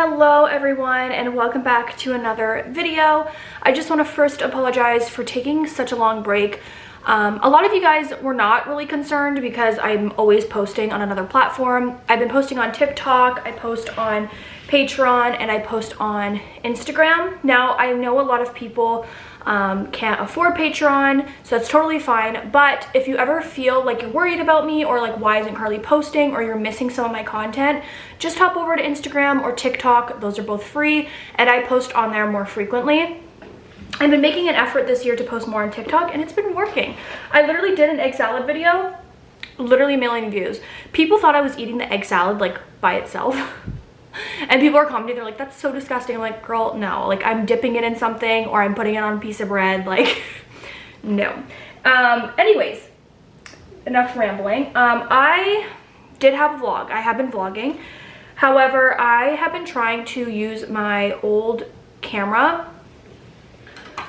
Hello everyone and welcome back to another video. I just want to first apologize for taking such a long break. A lot of you guys were not really concerned because I'm always posting on another platform. I've been posting on TikTok, I post on Patreon, and I post on Instagram. Now I know a lot of people can't afford Patreon, so that's totally fine. But if you ever feel like you're worried about me or like why isn't Karlee posting or you're missing some of my content, just hop over to Instagram or TikTok. Those are both free and I post on there more frequently. I've been making an effort this year to post more on TikTok and it's been working. I literally did an egg salad video, literally a million views. People thought I was eating the egg salad like by itself. And people are commenting, they're like, that's so disgusting. I'm like, girl, no, like I'm dipping it in something or I'm putting it on a piece of bread, like no. Anyways, enough rambling. I did have a vlog. I have been vlogging. However, I have been trying to use my old camera.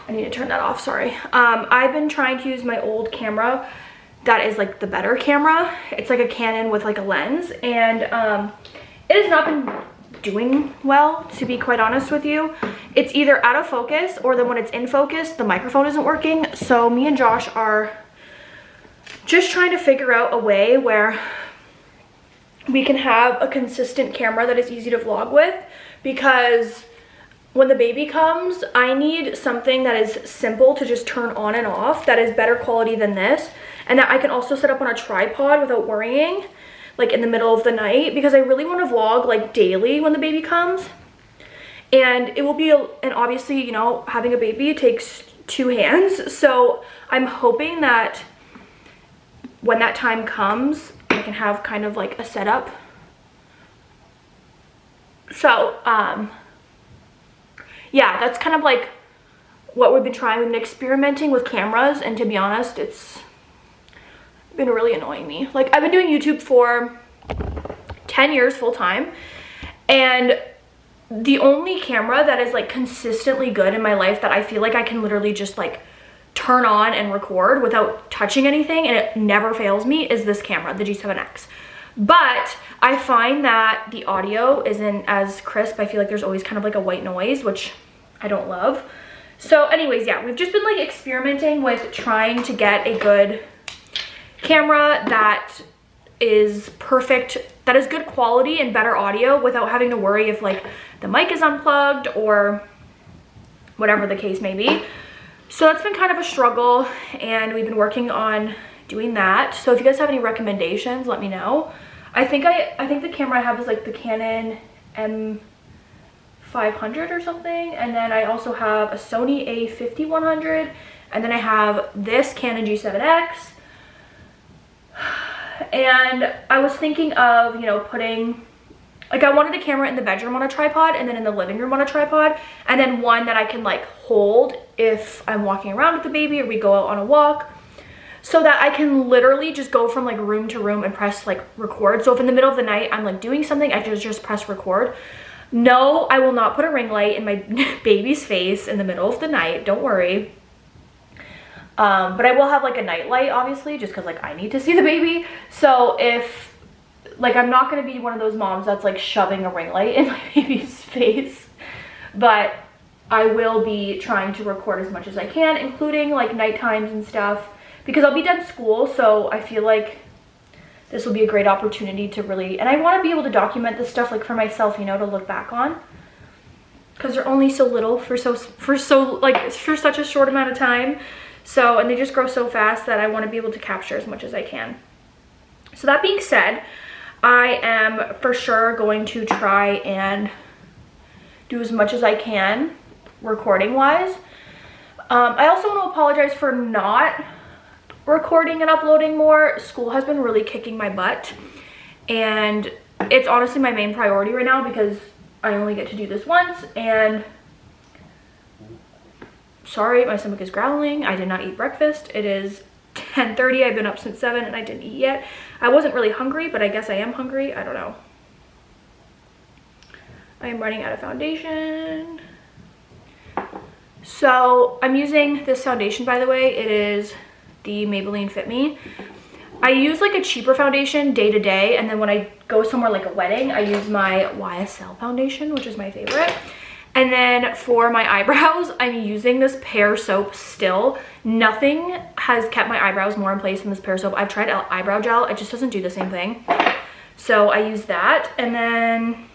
I need to turn that off, sorry. I've been trying to use my old camera that is like the better camera. It's like a Canon with like a lens, and it has not been doing well, to be quite honest with you. It's either out of focus or then when it's in focus, the microphone isn't working. So me and Josh are just trying to figure out a way where we can have a consistent camera that is easy to vlog with, because when the baby comes, I need something that is simple to just turn on and off, that is better quality than this, and that I can also set up on a tripod without worrying, like in the middle of the night, because I really want to vlog like daily when the baby comes. And it will be, and obviously, you know, having a baby takes two hands. So I'm hoping that when that time comes, I can have kind of like a setup. So, yeah, that's kind of like what we've been trying. We've been experimenting with cameras, and to be honest, it's been really annoying me. Like, I've been doing YouTube for 10 years full time, and the only camera that is like consistently good in my life that I feel like I can literally just like turn on and record without touching anything and it never fails me is this camera, the G7X. But I find that the audio isn't as crisp. I feel like there's always kind of like a white noise, which I don't love. So anyways, yeah, we've just been like experimenting with trying to get a good camera that is perfect, that is good quality and better audio without having to worry if like the mic is unplugged or whatever the case may be. So that's been kind of a struggle, and we've been working on doing that. So if you guys have any recommendations, let me know. I think the camera I have is like the Canon M500 or something, and then I also have a Sony A5100, and then I have this Canon G7X. And I was thinking of, you know, putting, like, I wanted a camera in the bedroom on a tripod and then in the living room on a tripod, and then one that I can like hold if I'm walking around with the baby or we go out on a walk, so that I can literally just go from like room to room and press like record. So if in the middle of the night I'm like doing something, I just press record. No, I will not put a ring light in my baby's face in the middle of the night, don't worry. But I will have like a night light, obviously, just because like I need to see the baby. So if like, I'm not going to be one of those moms that's like shoving a ring light in my baby's face, but I will be trying to record as much as I can, including like night times and stuff, because I'll be done school. So I feel like this will be a great opportunity to really, and I want to be able to document this stuff like for myself, you know, to look back on, because they're only so little for such a short amount of time. So, and they just grow so fast that I want to be able to capture as much as I can. So that being said, I am for sure going to try and do as much as I can recording wise. I also want to apologize for not recording and uploading more. School has been really kicking my butt, and it's honestly my main priority right now because I only get to do this once. And sorry, my stomach is growling. I did not eat breakfast. It is 10:30. I've been up since 7 and I didn't eat yet. I wasn't really hungry, but I guess I am hungry. I don't know. I am running out of foundation. So I'm using this foundation, by the way. It is the Maybelline Fit Me. I use like a cheaper foundation day to day, and then when I go somewhere like a wedding, I use my YSL foundation, which is my favorite. And then for my eyebrows, I'm using this pear soap still. Nothing has kept my eyebrows more in place than this pear soap. I've tried eyebrow gel, it just doesn't do the same thing. So I use that, and then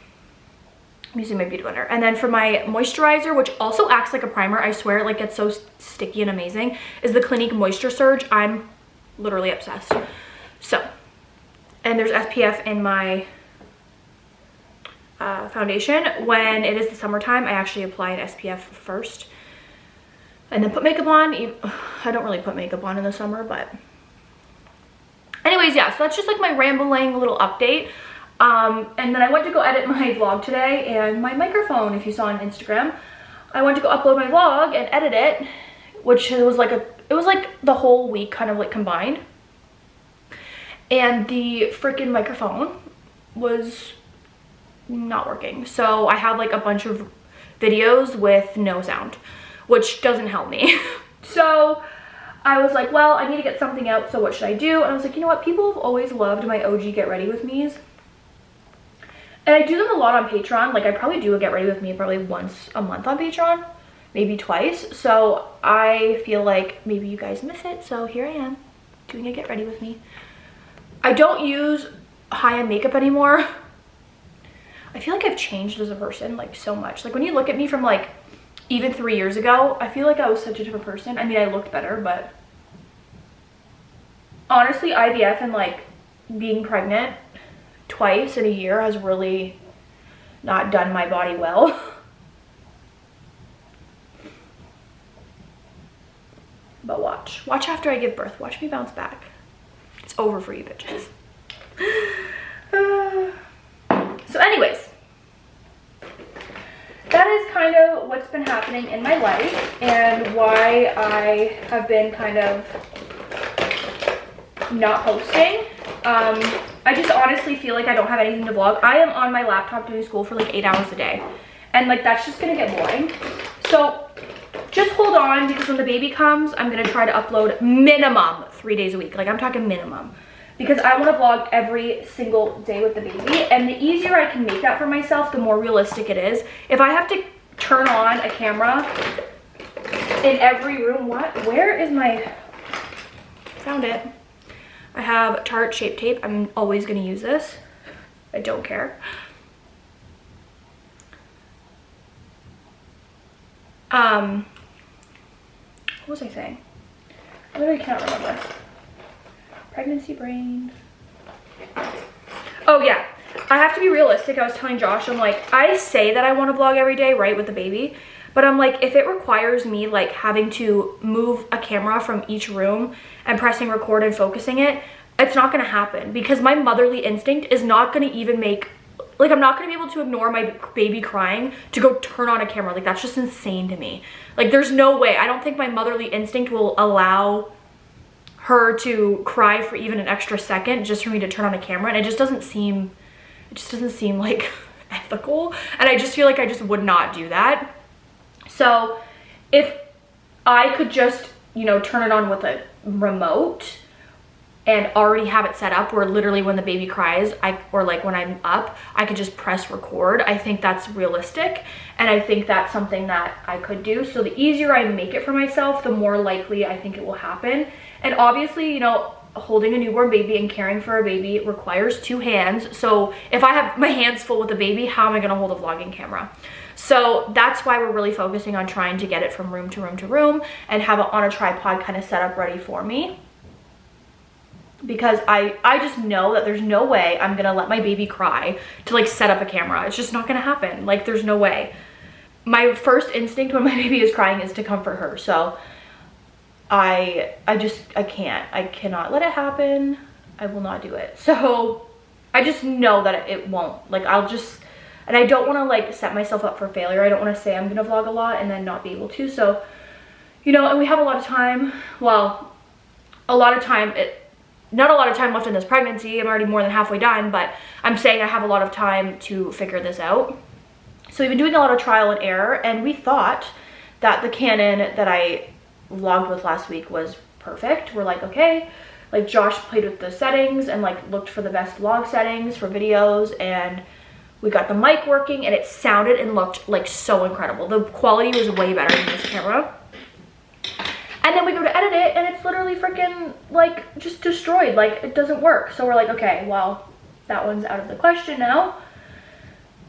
I'm using my beauty blender. And then for my moisturizer, which also acts like a primer, I swear it like gets so sticky and amazing, is the Clinique Moisture Surge. I'm literally obsessed. So, and there's SPF in my foundation. When it is the summertime, I actually apply an SPF first and then put makeup on. I don't really put makeup on in the summer, but anyways, yeah, so that's just like my rambling little update. And then I went to go edit my vlog today, and my microphone, if you saw on Instagram, I went to go upload my vlog and edit it, which was like the whole week kind of like combined. And the freaking microphone was not working. So I had like a bunch of videos with no sound, which doesn't help me. So I was like, well, I need to get something out, so what should I do? And I was like, you know what? People have always loved my OG Get Ready With Me's. And I do them a lot on Patreon. Like I probably do a Get Ready With Me probably once a month on Patreon, maybe twice. So I feel like maybe you guys miss it. So here I am doing a Get Ready With Me. I don't use high-end makeup anymore. I feel like I've changed as a person like so much. Like when you look at me from like even 3 years ago, I feel like I was such a different person. I mean, I looked better, but honestly, IVF and like being pregnant twice in a year has really not done my body well. But watch after I give birth. Watch me bounce back. It's over for you bitches. So anyways, that is kind of what's been happening in my life and why I have been kind of not posting. I just honestly feel like I don't have anything to vlog. I am on my laptop doing school for like 8 hours a day, and like that's just gonna get boring. So just hold on, because when the baby comes, I'm gonna try to upload minimum 3 days a week. Like I'm talking minimum, because I want to vlog every single day with the baby. And the easier I can make that for myself, the more realistic it is. If I have to turn on a camera in every room, where is my, found it. I have Tarte Shape Tape. I'm always going to use this. I don't care. What was I saying? I literally can't remember. Pregnancy brain. Oh yeah, I have to be realistic. I was telling Josh, I'm like, I say that I want to vlog every day, right, with the baby, but I'm like, if it requires me like having to move a camera from each room and pressing record and focusing it, it's not going to happen, because my motherly instinct is not going to even make, like, I'm not going to be able to ignore my baby crying to go turn on a camera. Like that's just insane to me. Like there's no way. I don't think my motherly instinct will allow her to cry for even an extra second just for me to turn on a camera, and it just doesn't seem like ethical, and I just feel like I just would not do that. So if I could just, you know, turn it on with a remote and already have it set up where literally when the baby cries, or like when I'm up, I could just press record, I think that's realistic, and I think that's something that I could do. So the easier I make it for myself, the more likely I think it will happen. And obviously, you know, holding a newborn baby and caring for a baby requires 2 hands. So if I have my hands full with the baby, how am I going to hold a vlogging camera? So that's why we're really focusing on trying to get it from room to room to room and have it on a tripod kind of set up ready for me. Because I just know that there's no way I'm going to let my baby cry to like set up a camera. It's just not going to happen. Like there's no way. My first instinct when my baby is crying is to comfort her. So I cannot let it happen. I will not do it. So I just know that it won't. Like and I don't want to like set myself up for failure. I don't want to say I'm gonna vlog a lot and then not be able to. So, you know, and we have a lot of time. Well, not a lot of time left in this pregnancy. I'm already more than halfway done, but I'm saying I have a lot of time to figure this out. So we've been doing a lot of trial and error, and we thought that the Canon that I vlogged with last week was perfect. We're like, okay, like Josh played with the settings and like looked for the best vlog settings for videos, and we got the mic working, and it sounded and looked like so incredible. The quality was way better than this camera. And then we go to edit it and it's literally freaking like just destroyed, like it doesn't work. So we're like, okay, well, that one's out of the question now.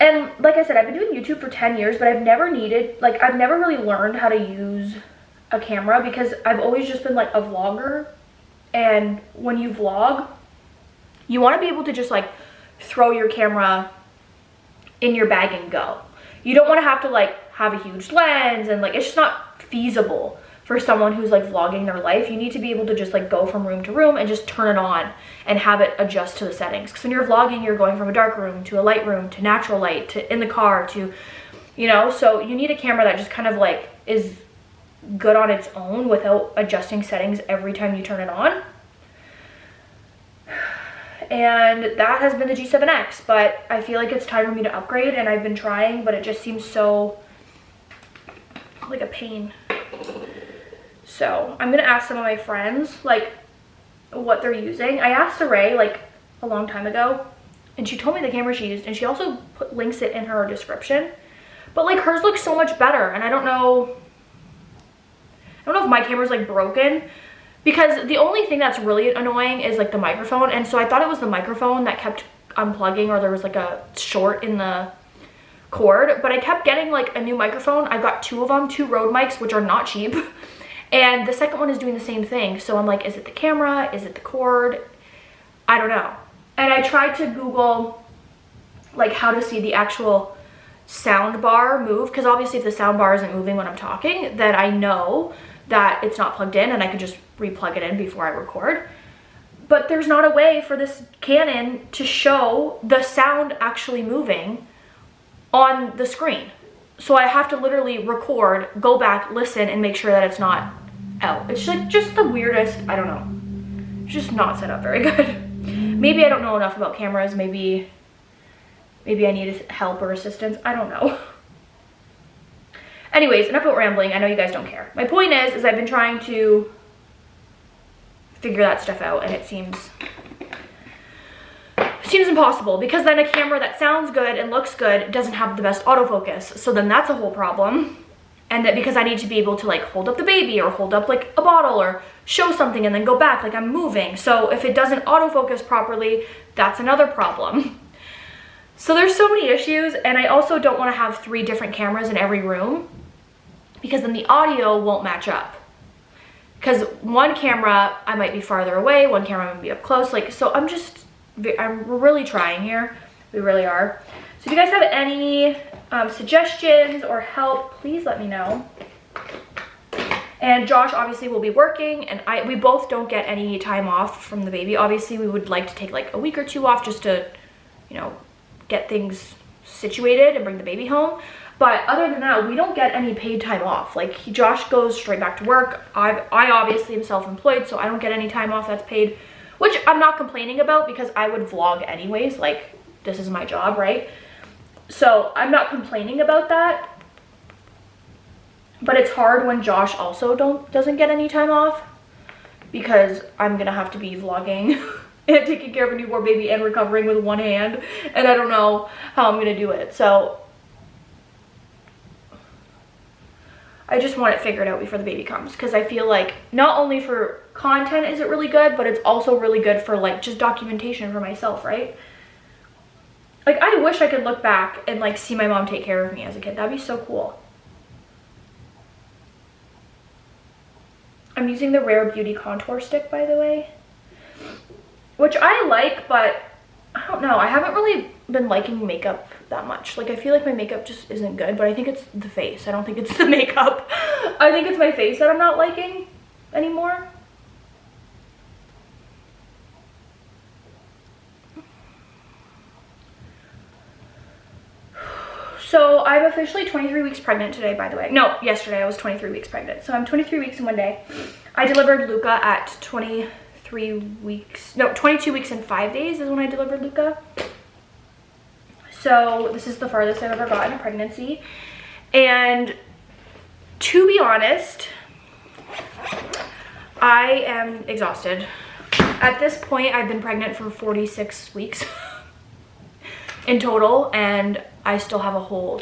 And like I said, I've been doing YouTube for 10 years, but I've never really learned how to use a camera because I've always just been like a vlogger. And when you vlog, you want to be able to just like throw your camera in your bag and go. You don't want to have to like have a huge lens, and like it's just not feasible for someone who's like vlogging their life. You need to be able to just like go from room to room and just turn it on and have it adjust to the settings. Because when you're vlogging, you're going from a dark room to a light room to natural light to in the car to, you know, so you need a camera that just kind of like is good on its own without adjusting settings every time you turn it on. And that has been the G7X, but I feel like it's time for me to upgrade, and I've been trying, but it just seems so like a pain. So I'm gonna ask some of my friends like what they're using. I asked Saray like a long time ago, and she told me the camera she used, and she also links it in her description. But like hers looks so much better, and I don't know if my camera's like broken, because the only thing that's really annoying is like the microphone. And so I thought it was the microphone that kept unplugging, or there was like a short in the cord, but I kept getting like a new microphone. I got 2 of them, 2 Rode mics, which are not cheap. And the second one is doing the same thing. So I'm like, is it the camera? Is it the cord? I don't know. And I tried to Google like how to see the actual sound bar move, because obviously if the sound bar isn't moving when I'm talking, then I know that it's not plugged in and I could just re-plug it in before I record. But there's not a way for this Canon to show the sound actually moving on the screen. So I have to literally record, go back, listen, and make sure that it's not out. It's like just the weirdest, I don't know. It's just not set up very good. Maybe I don't know enough about cameras. Maybe I need help or assistance. I don't know. Anyways, enough about rambling. I know you guys don't care. My point is I've been trying to figure that stuff out, and it seems impossible, because then a camera that sounds good and looks good doesn't have the best autofocus. So then that's a whole problem. And that because I need to be able to like hold up the baby or hold up like a bottle or show something and then go back like I'm moving. So if it doesn't autofocus properly, that's another problem. So there's so many issues, and I also don't want to have 3 different cameras in every room, because then the audio won't match up. Because one camera, I might be farther away, one camera might be up close. Like, so we're really trying here. We really are. So if you guys have any suggestions or help, please let me know. And Josh obviously will be working, and we both don't get any time off from the baby. Obviously, we would like to take like a week or 2 off just to, you know, get things situated and bring the baby home. But other than that, we don't get any paid time off. Like Josh goes straight back to work. I obviously am self-employed, so I don't get any time off that's paid, which I'm not complaining about, because I would vlog anyways. Like, this is my job, right? So I'm not complaining about that. But it's hard when Josh also doesn't get any time off, because I'm gonna have to be vlogging and taking care of a newborn baby and recovering with one hand, and I don't know how I'm gonna do it. So I just want it figured out before the baby comes, because I feel like not only for content is it really good, but it's also really good for like just documentation for myself, right? Like, I wish I could look back and like see my mom take care of me as a kid. That'd be so cool. I'm using the Rare Beauty contour stick, by the way, which I like, but I don't know. I haven't really been liking makeup that much. Like, I feel like my makeup just isn't good, but I think it's the face. I don't think it's the makeup. I think it's my face that I'm not liking anymore. So I'm officially 23 weeks pregnant today, by the way. No, yesterday I was 23 weeks pregnant. So I'm 23 weeks in one day. I delivered Luca at 22 weeks and 5 days is when I delivered Luca. So this is the farthest I've ever gotten a pregnancy. And to be honest, I am exhausted. At this point, I've been pregnant for 46 weeks in total, and I still have a whole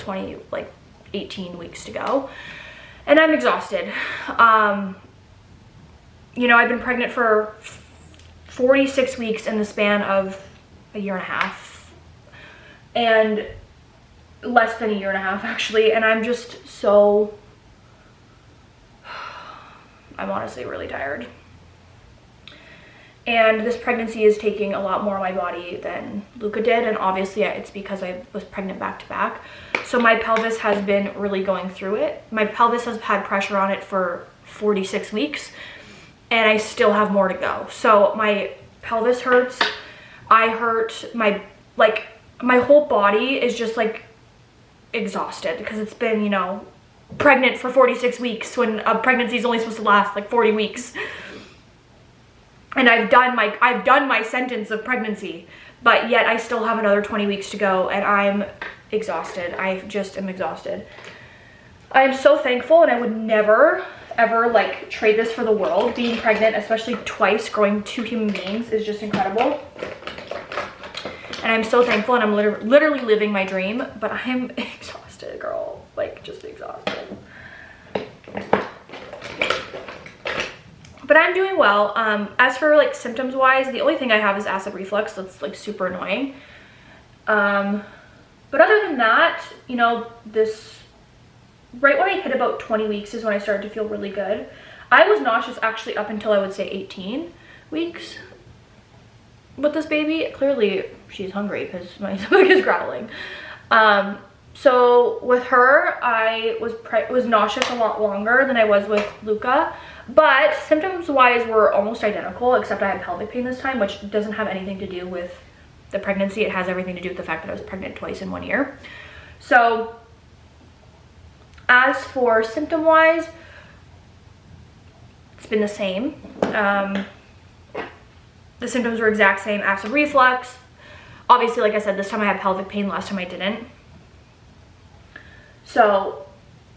18 weeks to go, and I'm exhausted. You know, I've been pregnant for 46 weeks in the span of a year and a half, and less than a year and a half actually, and I'm just so, I'm honestly really tired. And this pregnancy is taking a lot more of my body than Luca did, and obviously it's because I was pregnant back to back. So my pelvis has been really going through it. My pelvis has had pressure on it for 46 weeks, and I still have more to go. So my pelvis hurts, I hurt, my whole body is just like exhausted because it's been, you know, pregnant for 46 weeks when a pregnancy is only supposed to last like 40 weeks. And I've done my sentence of pregnancy, but yet I still have another 20 weeks to go, and I'm exhausted. I just am exhausted. I am so thankful, and I would never ever like trade this for the world. Being pregnant, especially twice, growing 2 human beings, is just incredible. And I'm so thankful, and I'm literally living my dream, but I am exhausted, girl. Like, just exhausted. But I'm doing well. As for like symptoms wise, the only thing I have is acid reflux. That's like super annoying. But other than that, you know, right when I hit about 20 weeks is when I started to feel really good. I was nauseous actually up until I would say 18 weeks with this baby. Clearly she's hungry because my stomach is growling. So with her, I was nauseous a lot longer than I was with Luca, but symptoms wise were almost identical, except I had pelvic pain this time, which doesn't have anything to do with the pregnancy. It has everything to do with the fact that I was pregnant twice in 1 year. So as for symptom wise, it's been the same. The symptoms were exact same. Acid reflux. Obviously, like I said, this time I had pelvic pain, last time I didn't. So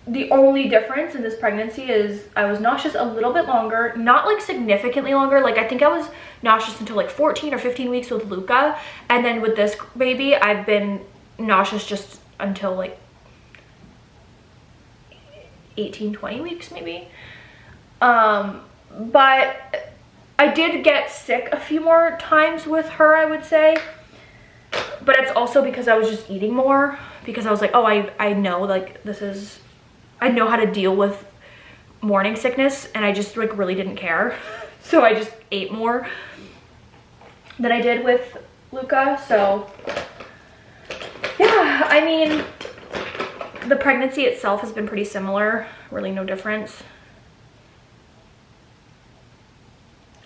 the only difference in this pregnancy is I was nauseous a little bit longer, not like significantly longer. Like I think I was nauseous until like 14 or 15 weeks with Luca, and then with this baby I've been nauseous just until like 18-20 weeks maybe. But I did get sick a few more times with her, I would say, but it's also because I was just eating more, because I was like, oh, I know, like, I know how to deal with morning sickness, and I just like really didn't care. So I just ate more than I did with Luca. So yeah, I mean, the pregnancy itself has been pretty similar, really no difference.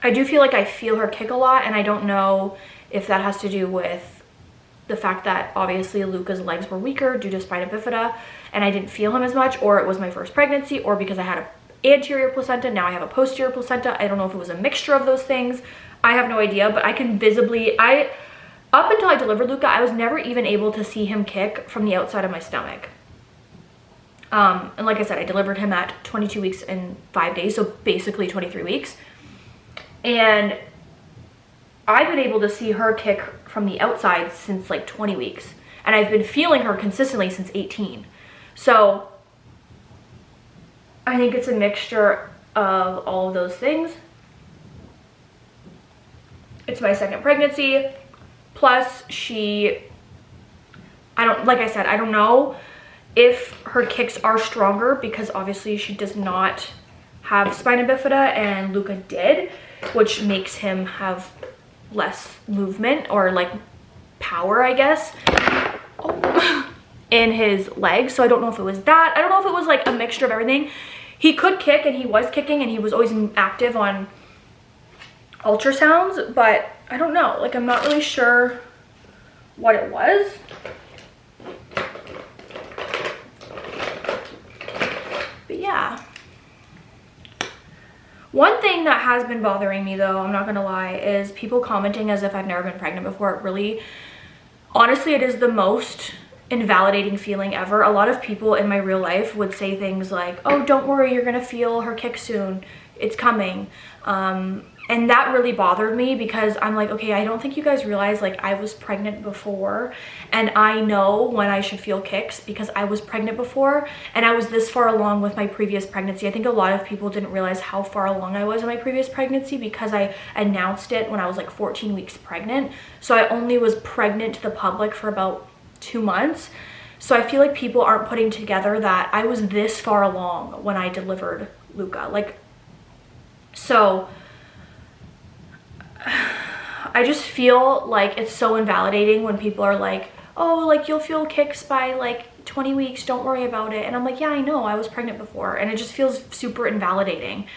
I do feel like I feel her kick a lot, and I don't know if that has to do with the fact that obviously Luca's legs were weaker due to spina bifida and I didn't feel him as much, or it was my first pregnancy, or because I had an anterior placenta, now I have a posterior placenta. I don't know if it was a mixture of those things. I have no idea, but I can visibly, up until I delivered Luca, I was never even able to see him kick from the outside of my stomach. And like I said, I delivered him at 22 weeks and 5 days, so basically 23 weeks. And I've been able to see her kick from the outside since like 20 weeks. And I've been feeling her consistently since 18. So I think it's a mixture of all of those things. It's my second pregnancy. Plus like I said, I don't know if her kicks are stronger, because obviously she does not have spina bifida and Luca did, which makes him have less movement or like power, I guess, in his legs. So I don't know if it was that. I don't know if it was like a mixture of everything. He could kick, and he was kicking, and he was always active on ultrasounds, but I don't know. Like, I'm not really sure what it was. But yeah. One thing that has been bothering me, though, I'm not gonna lie, is people commenting as if I've never been pregnant before. It really, honestly, it is the most invalidating feeling ever. A lot of people in my real life would say things like, oh, don't worry, you're gonna feel her kick soon, it's coming. And that really bothered me because I'm like, okay, I don't think you guys realize like I was pregnant before, and I know when I should feel kicks because I was pregnant before and I was this far along with my previous pregnancy. I think a lot of people didn't realize how far along I was in my previous pregnancy because I announced it when I was like 14 weeks pregnant. So I only was pregnant to the public for about 2 months. So I feel like people aren't putting together that I was this far along when I delivered Luca. Like, so I just feel like it's so invalidating when people are like, oh, like you'll feel kicks by like 20 weeks, don't worry about it. And I'm like, yeah, I know, I was pregnant before. And it just feels super invalidating,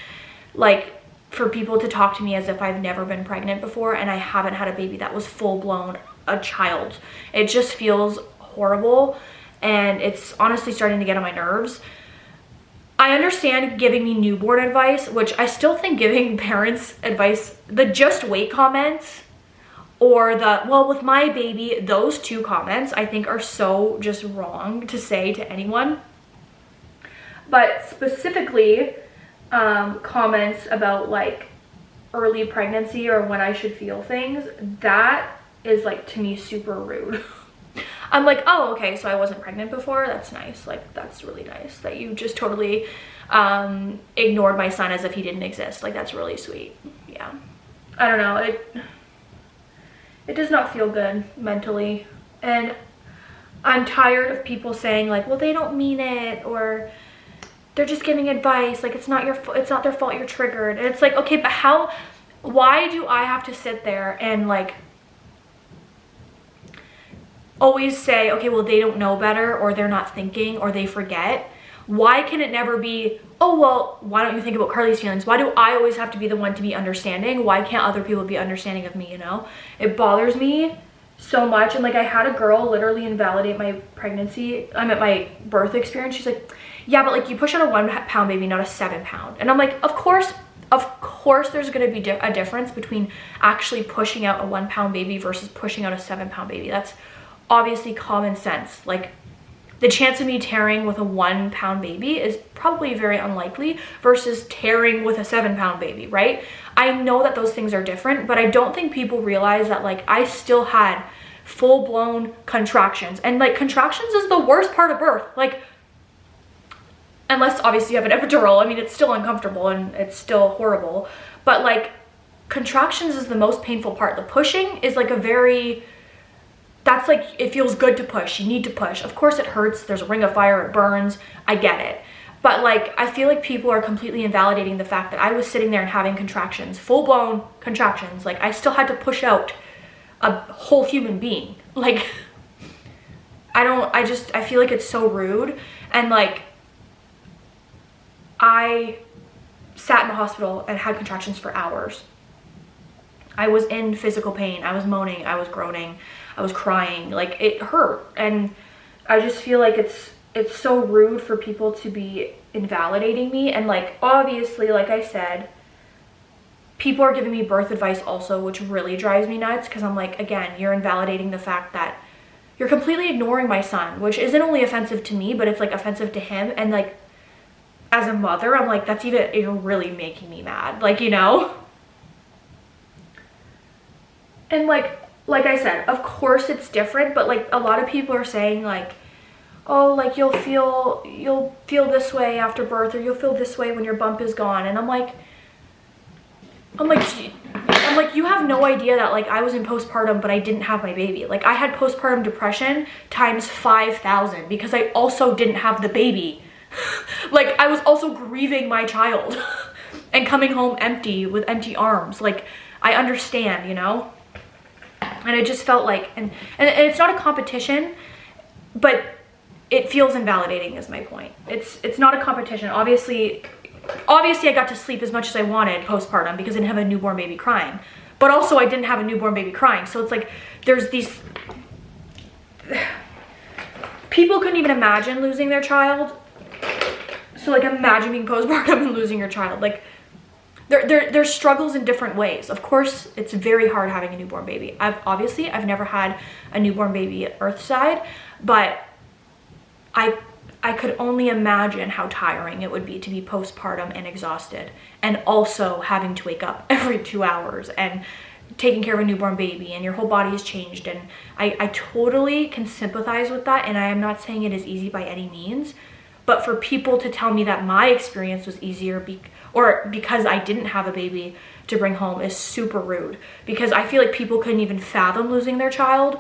like for people to talk to me as if I've never been pregnant before and I haven't had a baby that was full blown a child. It just feels horrible, and it's honestly starting to get on my nerves. I understand giving me newborn advice, which I still think giving parents advice, the just wait comments or the, well, with my baby, those two comments I think are so just wrong to say to anyone. But specifically, comments about like early pregnancy or when I should feel things, that is like to me super rude. I'm like, oh, okay, so I wasn't pregnant before. That's nice. Like, that's really nice that you just totally ignored my son as if he didn't exist. Like, that's really sweet. Yeah. I don't know. It does not feel good mentally. And I'm tired of people saying like, well, they don't mean it, or they're just giving advice. Like, it's not their fault you're triggered. And it's like, okay, but why do I have to sit there and like always say, okay, well, they don't know better, or they're not thinking, or they forget? Why can it never be, oh, well, why don't you think about Karlee's feelings? Why do I always have to be the one to be understanding? Why can't other people be understanding of me, you know? It bothers me so much. And like, I had a girl literally invalidate my pregnancy. I'm at my birth experience. She's like, yeah, but like you push out a 1 pound baby, not a 7 pound. And I'm like, of course there's going to be a difference between actually pushing out a 1 pound baby versus pushing out a 7 pound baby. That's obviously common sense. Like, the chance of me tearing with a 1 pound baby is probably very unlikely versus tearing with a 7 pound baby, right? I know that those things are different, but I don't think people realize that like I still had full-blown contractions, and like contractions is the worst part of birth. Like, unless obviously you have an epidural, I mean, it's still uncomfortable and it's still horrible, but like contractions is the most painful part. The pushing is like that's like, it feels good to push. You need to push. Of course it hurts. There's a ring of fire. It burns. I get it. But like, I feel like people are completely invalidating the fact that I was sitting there and having contractions, full-blown contractions. Like, I still had to push out a whole human being. Like, I feel like it's so rude. And like, I sat in the hospital and had contractions for hours. I was in physical pain. I was moaning. I was groaning. I was crying. Like, it hurt. And I just feel like it's so rude for people to be invalidating me. And like, obviously, like I said, people are giving me birth advice also, which really drives me nuts, because I'm like, again, you're invalidating the fact that you're completely ignoring my son, which isn't only offensive to me, but it's like offensive to him. And like, as a mother, I'm like, that's even really making me mad. Like, you know? And like I said, of course it's different, but like a lot of people are saying like, oh, like you'll feel this way after birth, or you'll feel this way when your bump is gone. And I'm like, you have no idea that like I was in postpartum, but I didn't have my baby. Like, I had postpartum depression times 5,000 because I also didn't have the baby. Like, I was also grieving my child and coming home empty with empty arms. Like, I understand, you know? And it just felt like, and it's not a competition, but it feels invalidating is my point. It's not a competition. Obviously I got to sleep as much as I wanted postpartum because I didn't have a newborn baby crying. But also I didn't have a newborn baby crying. So it's like, there's these, people couldn't even imagine losing their child. So like, imagine being postpartum and losing your child. Like, there's struggles in different ways. Of course, it's very hard having a newborn baby. I've never had a newborn baby at Earthside, but I I could only imagine how tiring it would be to be postpartum and exhausted, and also having to wake up every 2 hours and taking care of a newborn baby, and your whole body has changed. And I totally can sympathize with that, and I am not saying it is easy by any means, but for people to tell me that my experience was easier because I didn't have a baby to bring home is super rude, because I feel like people couldn't even fathom losing their child,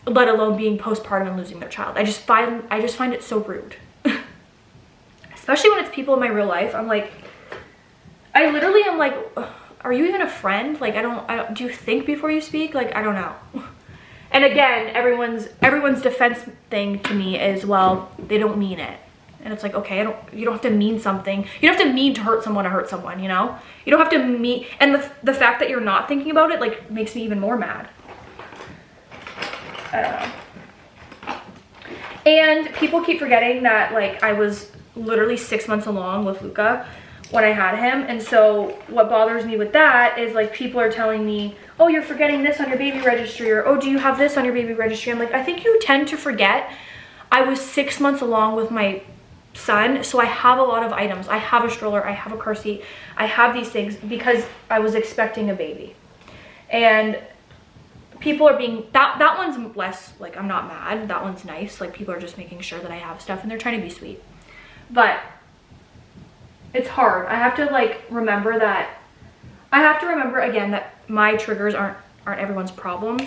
let alone being postpartum and losing their child. I just find it so rude. Especially when it's people in my real life. I'm like, I literally am like, are you even a friend? Like, I don't, do you think before you speak? Like, I don't know. And again, everyone's defense thing to me is, well, they don't mean it. And it's like, okay, you don't have to mean something. You don't have to mean to hurt someone, you know? You don't have to mean, and the fact that you're not thinking about it, like, makes me even more mad. I don't know. And people keep forgetting that, like, I was literally 6 months along with Luca when I had him. And so what bothers me with that is, like, people are telling me, oh, you're forgetting this on your baby registry, or, oh, do you have this on your baby registry? I'm like, I think you tend to forget I was 6 months along with my son, so I have a lot of items. I have a stroller, I have a car seat, I have these things because I was expecting a baby. And people are being, that one's less, like, I'm not mad, that one's nice. Like, people are just making sure that I have stuff and they're trying to be sweet. But it's hard. I have to, like, remember that, I have to remember again that my triggers aren't everyone's problems.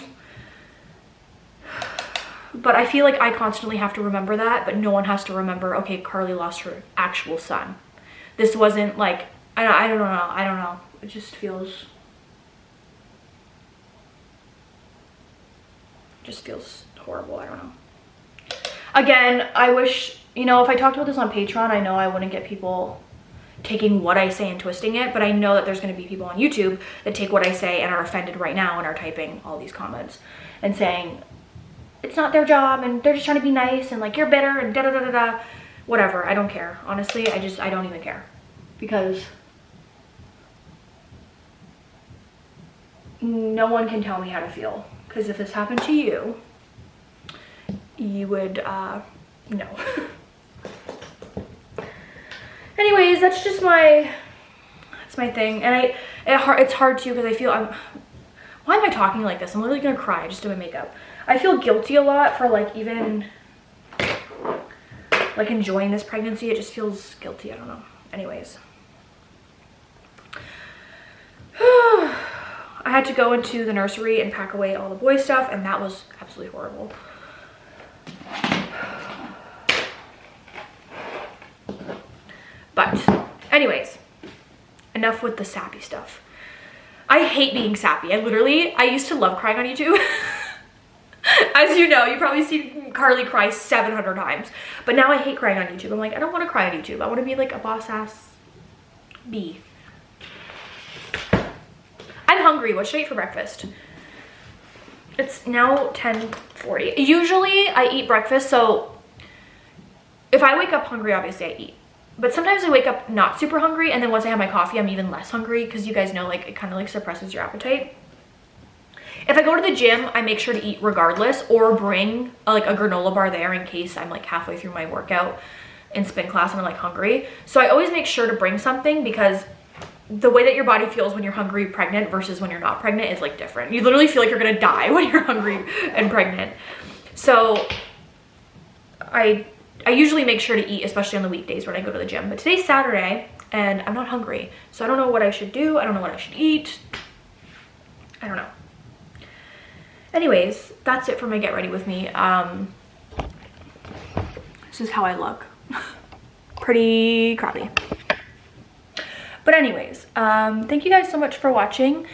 But I feel like I constantly have to remember that, but no one has to remember, okay, Karlee lost her actual son. This wasn't like, I don't know. It just feels horrible. I don't know. Again, I wish, you know, if I talked about this on Patreon, I know I wouldn't get people taking what I say and twisting it, but I know that there's going to be people on YouTube that take what I say and are offended right now and are typing all these comments and saying it's not their job and they're just trying to be nice and, like, you're bitter and da da da da da. Whatever, I don't care. Honestly, I don't even care, because no one can tell me how to feel. Because if this happened to you, you would know. Anyways, that's my thing. And it's hard too, because I feel why am I talking like this? I'm literally gonna cry. I just did my makeup. I feel guilty a lot for, like, even, like, enjoying this pregnancy. It just feels guilty. I don't know. Anyways. I had to go into the nursery and pack away all the boy stuff, and that was absolutely horrible. But anyways, enough with the sappy stuff. I hate being sappy. I used to love crying on YouTube. As you know, you've probably seen Karlee cry 700 times. But now I hate crying on YouTube. I'm like, I don't want to cry on YouTube. I want to be like a boss-ass bee. I'm hungry. What should I eat for breakfast? It's now 10:40. Usually I eat breakfast, so if I wake up hungry, obviously I eat. But sometimes I wake up not super hungry, and then once I have my coffee, I'm even less hungry, because you guys know, like, it kind of, like, suppresses your appetite. If I go to the gym, I make sure to eat regardless, or bring like a granola bar there in case I'm, like, halfway through my workout in spin class and I'm, like, hungry. So I always make sure to bring something, because the way that your body feels when you're hungry pregnant versus when you're not pregnant is, like, different. You literally feel like you're gonna die when you're hungry and pregnant. So I usually make sure to eat, especially on the weekdays when I go to the gym. But today's Saturday and I'm not hungry, so I don't know what I should do. I don't know what I should eat. I don't know. Anyways, that's it for my get ready with me. This is how I look. Pretty crappy. But anyways, thank you guys so much for watching.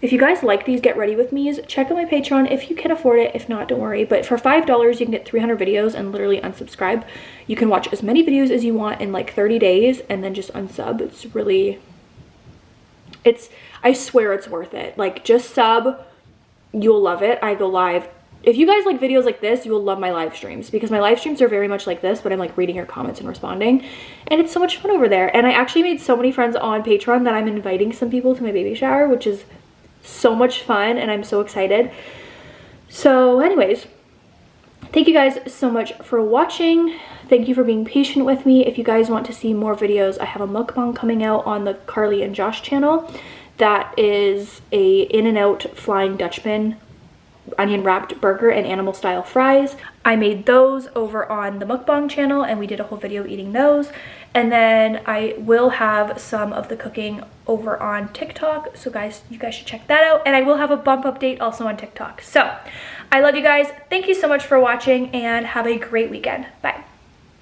If you guys like these get ready with me's, check out my Patreon if you can afford it. If not, don't worry. But for $5, you can get 300 videos and literally unsubscribe. You can watch as many videos as you want in, like, 30 days and then just unsub. It's really, I swear it's worth it. Like, just sub. You'll love it. I go live. If you guys like videos like this, you will love my live streams, because my live streams are very much like this, but I'm, like, reading your comments and responding, and it's so much fun over there. And I actually made so many friends on Patreon that I'm inviting some people to my baby shower, which is so much fun, and I'm so excited. So anyways, Thank you guys so much for watching. Thank you for being patient with me. If you guys want to see more videos, I have a mukbang coming out on the Karlee and Josh channel. That is a In-N-Out Flying Dutchman onion wrapped burger and animal style fries. I made those over on the mukbang channel and we did a whole video eating those. And then I will have some of the cooking over on TikTok. So guys, you guys should check that out. And I will have a bump update also on TikTok. So I love you guys. Thank you so much for watching and have a great weekend. Bye.